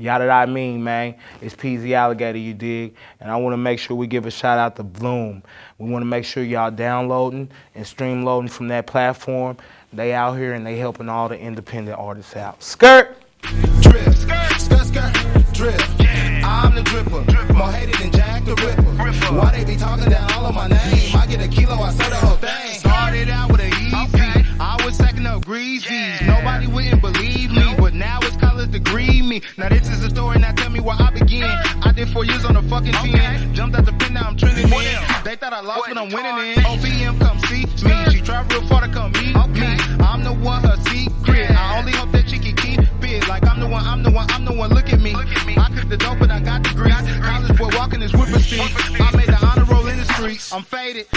Yada that I mean, man. It's Peezy Alligator, you dig? And I want to make sure we give a shout out to Vuulm. We want to make sure y'all downloading and stream loading from that platform. They out here and they helping all the independent artists out. Skirt! Drip, skirt, skirt, skirt, drip. I'm the dripper, more hated than Jack the Ripper. Why they be talking down all of my name? I get a kilo, I sell the whole thing. Started out with a easy, I was stacking up greasies. Nobody wouldn't believe me, but now it's college degree me. Now this is the story, now tell me where I begin. I did 4 years on the fucking team. Jumped out the pin, now I'm trending in. They thought I lost, but I'm winning in. OPM come see me, she tried real far to come meet me. I'm the one, her secret. I only hope that she can keep it. Like I'm the one, I'm the one, I'm the one, look at me. I cooked the dope and I got degrees. College boy walking this whipper street. I made the honor roll in the streets. I'm faded.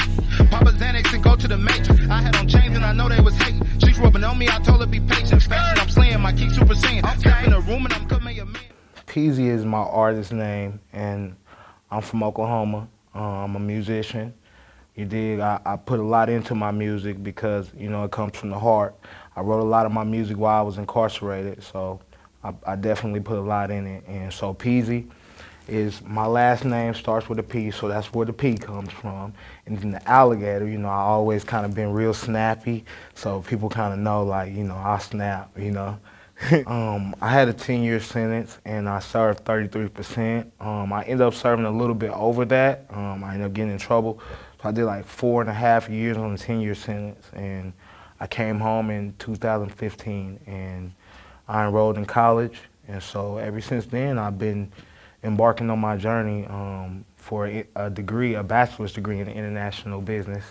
Papa Xanax and go to the matrix. I had on chains and I know they was hating. She's rubbing on me, I told her be patient. Fashion, I'm slaying, my kick super saiyan. Step in the room and I'm coming a man. Peezy is my artist name, and I'm from Oklahoma. I'm a musician. You dig? I put a lot into my music because, you know, it comes from the heart. I wrote a lot of my music while I was incarcerated, so I definitely put a lot in it. And so Peezy is my last name, starts with a P, so that's where the P comes from. And then the alligator, you know, I always kind of been real snappy, so people kind of know, like, you know, I snap, you know. I had a 10-year sentence and I served 33%. I ended up serving a little bit over that. I ended up getting in trouble. So I did like 4.5 years on a 10-year sentence, and I came home in 2015 and I enrolled in college. And so ever since then, I've been embarking on my journey for a degree, a bachelor's degree in international business.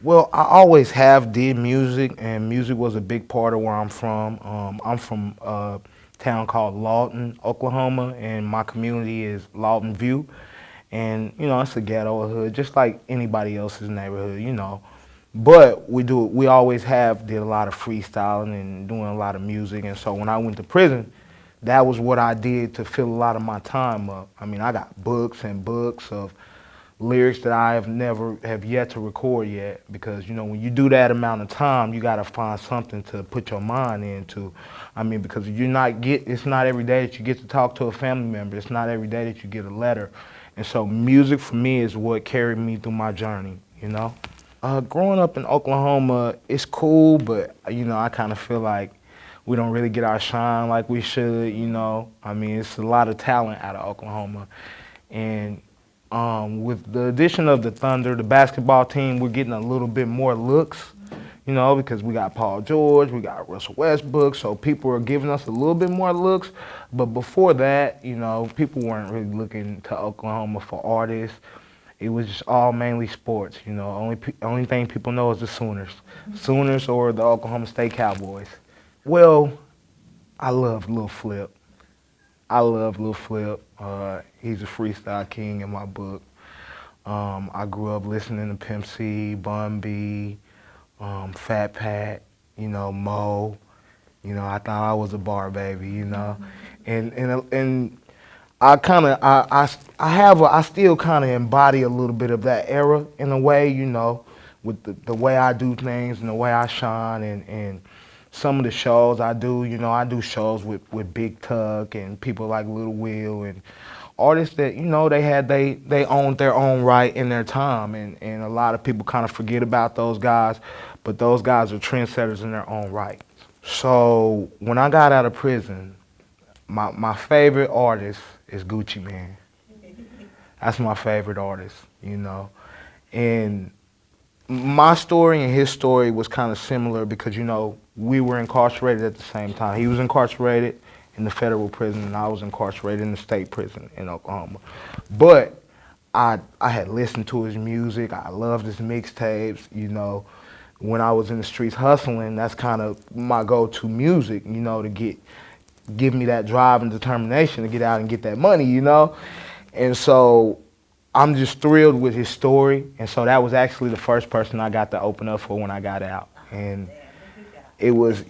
Well, I always have did music, and music was a big part of where I'm from. I'm from a town called Lawton, Oklahoma, and my community is Lawton View. And, you know, it's a ghetto hood, just like anybody else's neighborhood, you know. But we always did a lot of freestyling and doing a lot of music. And so when I went to prison, that was what I did to fill a lot of my time up. I mean, I got books and books of lyrics that I have yet to record yet, because, you know, when you do that amount of time, you got to find something to put your mind into. I mean, because it's not every day that you get to talk to a family member. It's not every day that you get a letter. And so music for me is what carried me through my journey, you know. Growing up in Oklahoma, it's cool, but, you know, I kind of feel like we don't really get our shine like we should, you know. I mean, it's a lot of talent out of Oklahoma. And with the addition of the Thunder, the basketball team, we're getting a little bit more looks, you know, because we got Paul George, we got Russell Westbrook, so people are giving us a little bit more looks. But before that, you know, people weren't really looking to Oklahoma for artists. It was just all mainly sports, you know. Only thing people know is the Sooners. Sooners or the Oklahoma State Cowboys. Well, I love Lil Flip. I love Lil Flip. He's a freestyle king in my book. I grew up listening to Pimp C, Bun B, Fat Pat, you know, Mo. You know, I thought I was a bar baby, you know, and I still kind of embody a little bit of that era in a way, you know, with the way I do things and the way I shine, and some of the shows I do, you know, I do shows with Big Tuck and people like Lil Will and artists that, you know, they owned their own right in their time, and a lot of people kind of forget about those guys, but those guys are trendsetters in their own right. So when I got out of prison, my favorite artist is Gucci Mane. That's my favorite artist, you know. And my story and his story was kind of similar because, you know, we were incarcerated at the same time. He was incarcerated in the federal prison and I was incarcerated in the state prison in Oklahoma. But I had listened to his music. I loved his mixtapes, you know. When I was in the streets hustling, that's kind of my go-to music, you know, to give me that drive and determination to get out and get that money, you know. And so I'm just thrilled with his story. And so that was actually the first person I got to open up for when I got out. And it was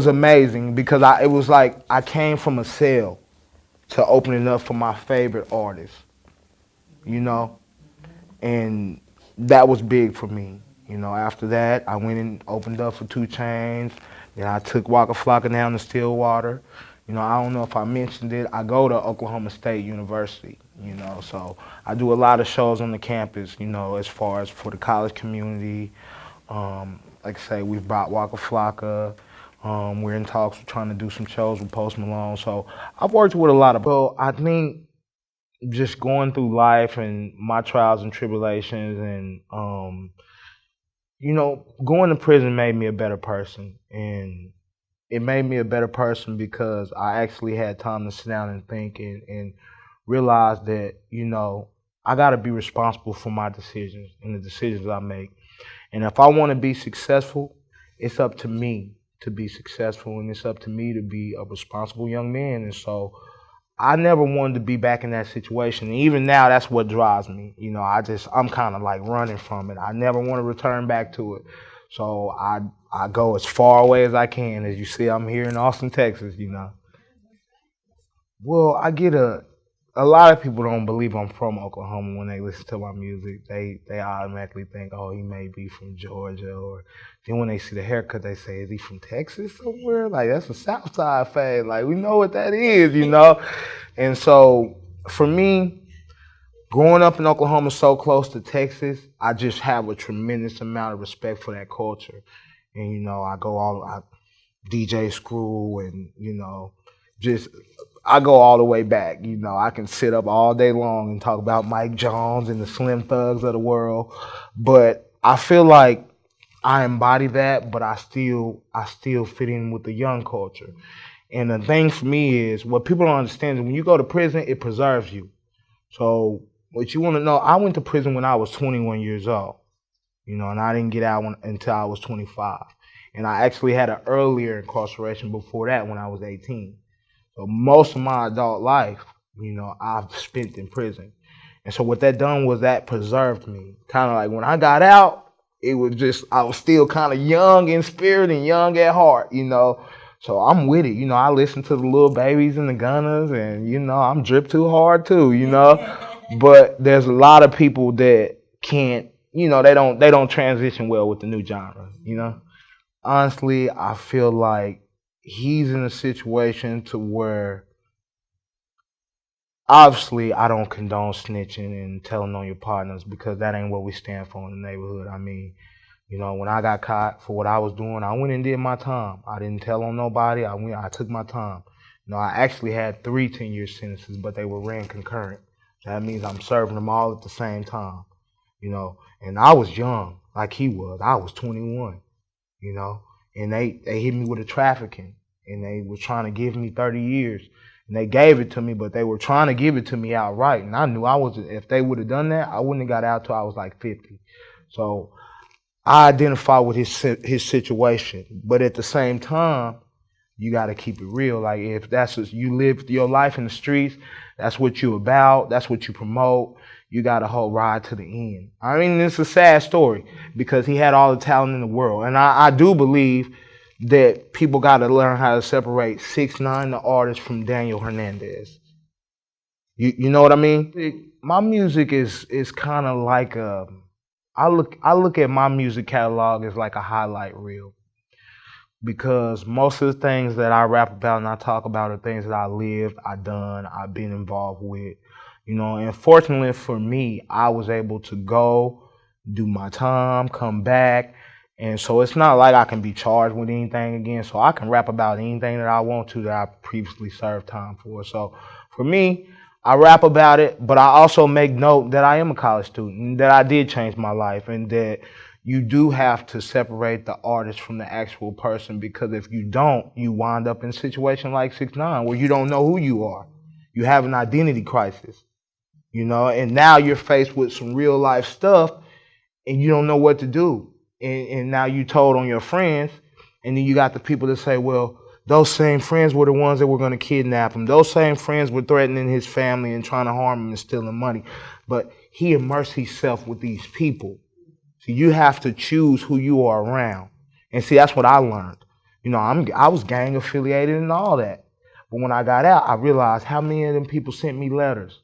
amazing because it was like I came from a cell to opening up for my favorite artist, you know. And that was big for me. You know, after that, I went and opened up for 2 Chainz. Then I took Waka Flocka down to Stillwater. I don't know if I mentioned it. I go to Oklahoma State University, so I do a lot of shows on the campus, as far as for the college community. Like I say, we've brought Waka Flocka. We're in talks. We're trying to do some shows with Post Malone. So I've worked with a lot of. Well, I think just going through life and my trials and tribulations, and going to prison made me a better person, and it made me a better person because I actually had time to sit down and think and realize that I got to be responsible for my decisions and the decisions I make. And if I want to be successful, it's up to me to be successful, and it's up to me to be a responsible young man. And so I never wanted to be back in that situation. And even now, that's what drives me. I'm kind of like running from it. I never want to return back to it. So I go as far away as I can. As you see, I'm here in Austin, Texas. Well, I get a lot of people don't believe I'm from Oklahoma when they listen to my music. They automatically think, oh, he may be from Georgia, or then when they see the haircut, they say, is he from Texas somewhere? Like, that's a South Side fade. Like, we know what that is. And so for me, growing up in Oklahoma so close to Texas, I just have a tremendous amount of respect for that culture. And I DJ Screw, and just I go all the way back. I can sit up all day long and talk about Mike Jones and the Slim Thugs of the world, but I feel like I embody that, but I still fit in with the young culture. And the thing for me is, what people don't understand is when you go to prison, it preserves you. So what you want to know, I went to prison when I was 21 years old, and I didn't get out until I was 25. And I actually had an earlier incarceration before that when I was 18. So most of my adult life, I've spent in prison. And so what that done was that preserved me. Kind of like when I got out, it was just, I was still kind of young in spirit and young at heart. So I'm with it. I listen to the Little Babies and the Gunners, and, I'm drip too hard too. But there's a lot of people that can't, they don't transition well with the new genre. Honestly, I feel like he's in a situation to where, obviously, I don't condone snitching and telling on your partners, because that ain't what we stand for in the neighborhood. I mean, when I got caught for what I was doing, I went and did my time. I didn't tell on nobody. I took my time. I actually had 3 10-year sentences, but they were ran concurrent. That means I'm serving them all at the same time. And I was young, like he was. I was 21. And they hit me with a trafficking, and they were trying to give me 30 years, and they gave it to me, but they were trying to give it to me outright, and I knew if they would have done that, I wouldn't have got out till I was like 50. So I identify with his situation, but at the same time, you got to keep it real. Like, if that's what you live your life in the streets, that's what you're about, that's what you promote, you got to hold ride to the end. I mean, it's a sad story because he had all the talent in the world. And I do believe that people got to learn how to separate 6ix9ine, the artist, from Daniel Hernandez. You know what I mean? My music is kind of like I look at my music catalog as like a highlight reel, because most of the things that I rap about and I talk about are things that I lived, I done, I've been involved with. And fortunately for me, I was able to go, do my time, come back. And so it's not like I can be charged with anything again. So I can rap about anything that I want to that I previously served time for. So for me, I rap about it, but I also make note that I am a college student and that I did change my life, and that you do have to separate the artist from the actual person, because if you don't, you wind up in a situation like 6ix9ine where you don't know who you are. You have an identity crisis. And now you're faced with some real life stuff and you don't know what to do. And now you told on your friends, and then you got the people that say, well, those same friends were the ones that were going to kidnap him. Those same friends were threatening his family and trying to harm him and stealing money. But he immersed himself with these people. So you have to choose who you are around. And see, that's what I learned. I was gang affiliated and all that. But when I got out, I realized how many of them people sent me letters.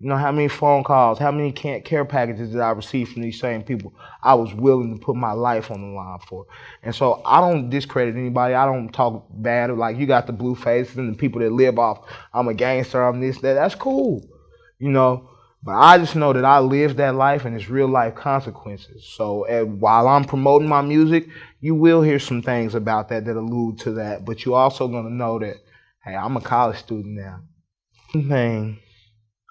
You know, how many phone calls, how many care packages did I receive from these same people I was willing to put my life on the line for? And so I don't discredit anybody. I don't talk bad. Like, you got the blue faces and the people that live off, I'm a gangster, I'm this, that. That's cool, you know. But I just know that I lived that life and it's real life consequences. So while I'm promoting my music, you will hear some things about that allude to that. But you're also going to know that, hey, I'm a college student now. Thing.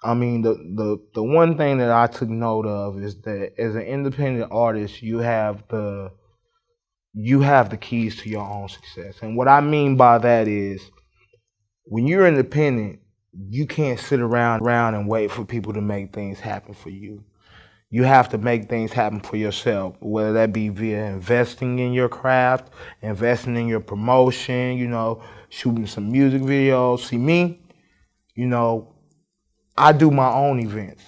I mean, the one thing that I took note of is that as an independent artist, you have the keys to your own success. And what I mean by that is, when you're independent, you can't sit around and wait for people to make things happen for you. You have to make things happen for yourself, whether that be via investing in your craft, investing in your promotion, you know, shooting some music videos. See me, you know, I do my own events.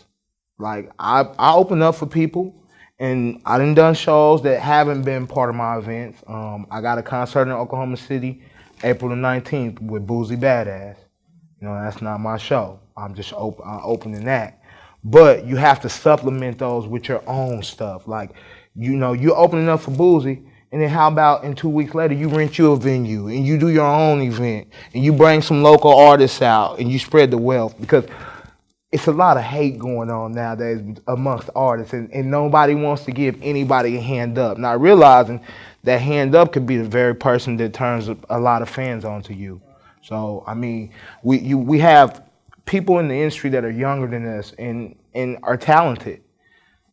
Like, I open up for people, and I done shows that haven't been part of my events. I got a concert in Oklahoma City, April the 19th with Boozy Badass. You know, that's not my show. I'm just opening that. But you have to supplement those with your own stuff. Like, you know, you're opening up for Boozy, and then how about in 2 weeks later, you rent you a venue, and you do your own event, and you bring some local artists out, and you spread the wealth. Because it's a lot of hate going on nowadays amongst artists, and nobody wants to give anybody a hand up. Not realizing that hand up could be the very person that turns a lot of fans onto you. So, I mean, we have people in the industry that are younger than us and are talented.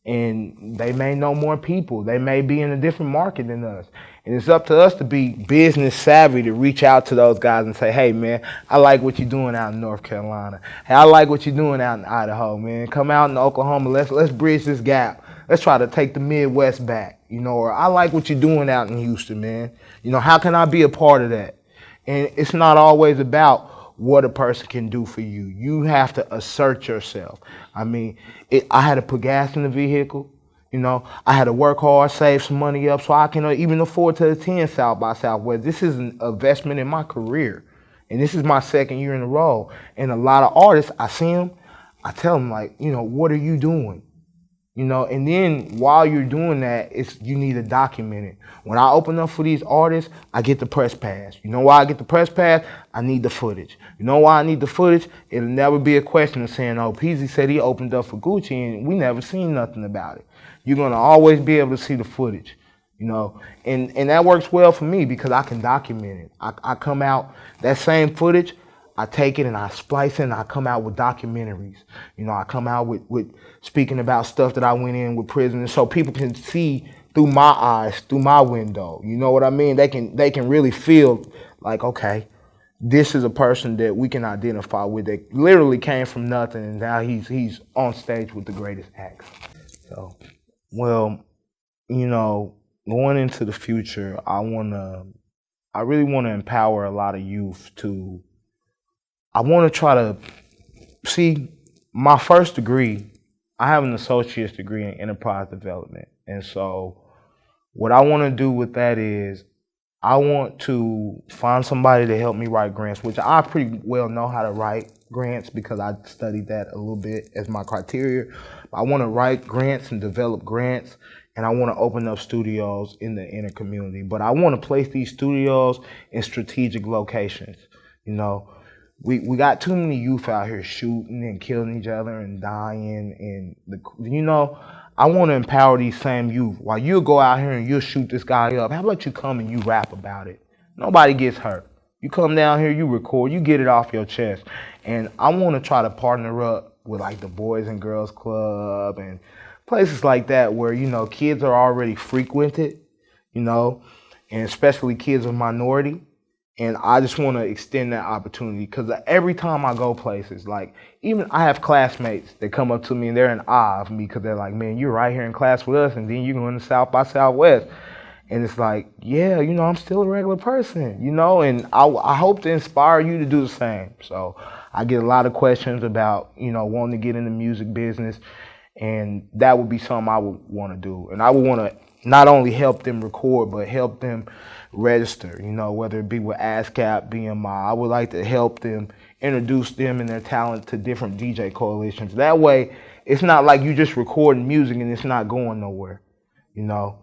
And they may know more people. They may be in a different market than us. And it's up to us to be business savvy to reach out to those guys and say, hey, man, I like what you're doing out in North Carolina. Hey, I like what you're doing out in Idaho, man. Come out in Oklahoma. Let's bridge this gap. Let's try to take the Midwest back, you know, or I like what you're doing out in Houston, man. You know, how can I be a part of that? And it's not always about what a person can do for you. You have to assert yourself. I mean, I had to put gas in the vehicle. You know, I had to work hard, save some money up so I can even afford to attend South by Southwest. This is an investment in my career. And this is my second year in a row. And a lot of artists, I see them, I tell them, like, you know, what are you doing? You know, and then while you're doing that, you need to document it. When I open up for these artists, I get the press pass. You know why I get the press pass? I need the footage. You know why I need the footage? It'll never be a question of saying, oh, Peezy said he opened up for Gucci and we never seen nothing about it. You're going to always be able to see the footage, you know. And that works well for me because I can document it. I come out, that same footage, I take it and I splice it and I come out with documentaries. You know, I come out with speaking about stuff that I went in with prisoners so people can see through my eyes, through my window. You know what I mean? They can really feel like, okay, this is a person that we can identify with that literally came from nothing and now he's on stage with the greatest acts. So, well, you know, going into the future, I really want to empower a lot of youth to, I want to try to see my first degree. I have an associate's degree in enterprise development. And so what I want to do with that is I want to find somebody to help me write grants, which I pretty well know how to write grants because I studied that a little bit as my criteria. I want to write grants and develop grants, and I want to open up studios in the inner community. But I want to place these studios in strategic locations, you know. We got too many youth out here shooting and killing each other and dying, and you know, I want to empower these same youth. While you go out here and you'll shoot this guy up, how about you come and you rap about it? Nobody gets hurt. You come down here, you record, you get it off your chest. And I want to try to partner up with like the Boys and Girls Club and places like that where, you know, kids are already frequented, you know, and especially kids of minority. And I just want to extend that opportunity because every time I go places, like even I have classmates that come up to me and they're in awe of me because they're like, man, you're right here in class with us and then you're going to South by Southwest. And it's like, yeah, you know, I'm still a regular person, you know, and I hope to inspire you to do the same. So I get a lot of questions about, you know, wanting to get in the music business, and that would be something I would want to do. And I would want to not only help them record, but help them register, you know, whether it be with ASCAP, BMI. I would like to help them introduce them and their talent to different DJ coalitions. That way, it's not like you just recording music and it's not going nowhere. You know,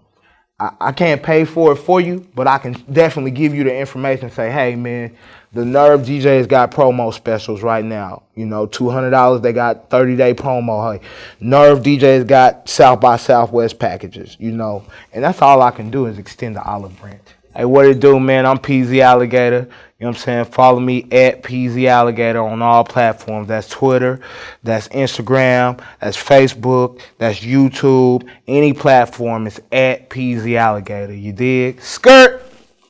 I can't pay for it for you, but I can definitely give you the information and say, hey, man, the Nerve DJs got promo specials right now. You know, $200, they got 30-day promo. Hey, Nerve DJs got South by Southwest packages, you know. And that's all I can do is extend the olive branch. Hey, what it do, man? I'm Peezy Alligator. You know what I'm saying? Follow me at Peezy Alligator on all platforms. That's Twitter, that's Instagram, that's Facebook, that's YouTube. Any platform is at Peezy Alligator. You dig? Skirt!